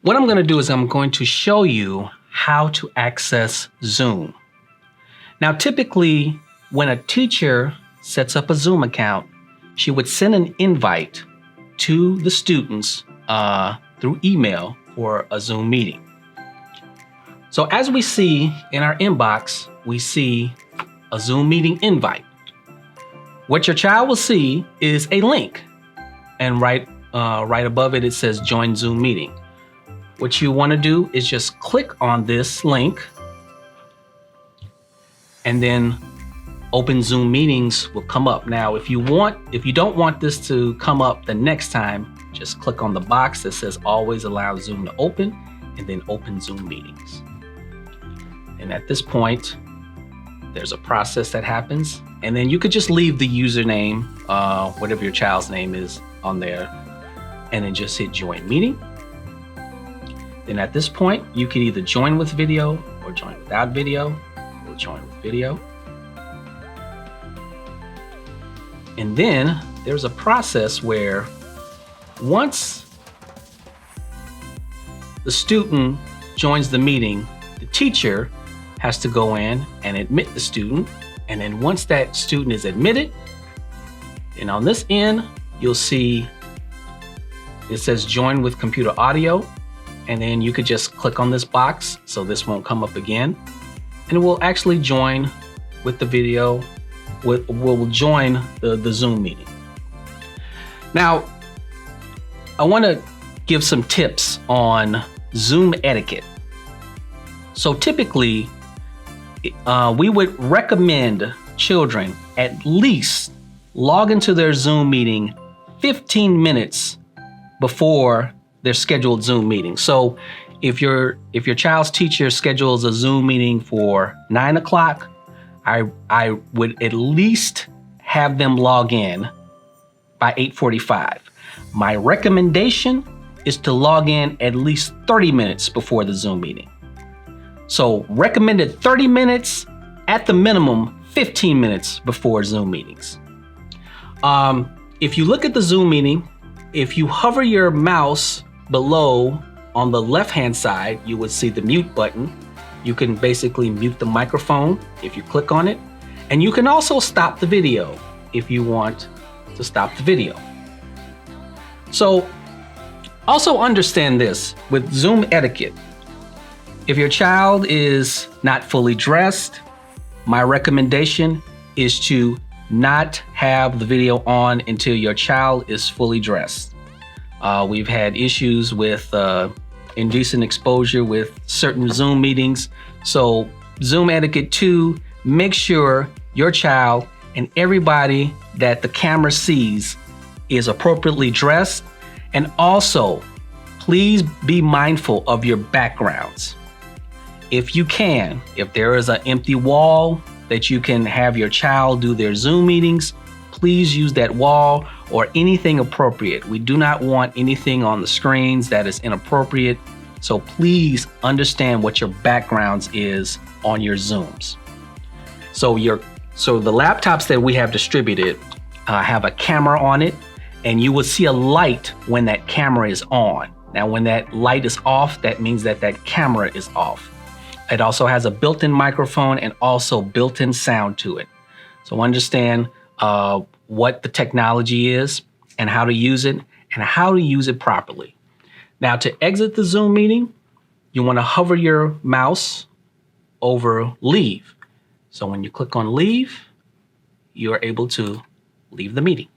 What I'm going to do is I'm going to show you how to access Zoom. Now, typically, when a teacher sets up a Zoom account, she would send an invite to the students through email for a Zoom meeting. So as we see in our inbox, we see a Zoom meeting invite. What your child will see is a link, and right above it, it says join Zoom meeting. What you want to do is just click on this link, and then open Zoom meetings will come up. Now, if you don't want this to come up the next time, just click on the box that says always allow Zoom to open, and then open Zoom meetings. And at this point, there's a process that happens, and then you could just leave the username, whatever your child's name is, on there, and then just hit join meeting. Then at this point, you can either join with video or join without video. We'll join with video. And then there's a process where once the student joins the meeting, the teacher has to go in and admit the student. And then once that student is admitted, and on this end, you'll see it says join with computer audio. And then you could just click on this box so this won't come up again. And it will actually join with the video, will join the Zoom meeting. Now, I want to give some tips on Zoom etiquette. So typically, we would recommend children at least log into their Zoom meeting 15 minutes before their scheduled Zoom meeting. So if your child's teacher schedules a Zoom meeting for 9 o'clock, I would at least have them log in by 8:45. My recommendation is to log in at least 30 minutes before the Zoom meeting. So recommended 30 minutes, at the minimum 15 minutes before Zoom meetings. If you look at the Zoom meeting, if you hover your mouse below on the left-hand side, you would see the mute button. You can basically mute the microphone if you click on it. And you can also stop the video if you want to stop the video. So also understand this with Zoom etiquette. If your child is not fully dressed, my recommendation is to not have the video on until your child is fully dressed. We've had issues with indecent exposure with certain Zoom meetings. So Zoom etiquette 2, make sure your child and everybody that the camera sees is appropriately dressed. And also, please be mindful of your backgrounds. If you can, if there is an empty wall that you can have your child do their Zoom meetings, please use that wall or anything appropriate. We do not want anything on the screens that is inappropriate. So please understand what your backgrounds is on your Zooms. So the laptops that we have distributed have a camera on it, and you will see a light when that camera is on. Now, when that light is off, that means that that camera is off. It also has a built-in microphone and also built-in sound to it. So understand what the technology is and how to use it and how to use it properly. Now, to exit the Zoom meeting, you want to hover your mouse over leave. So when you click on leave, you're able to leave the meeting.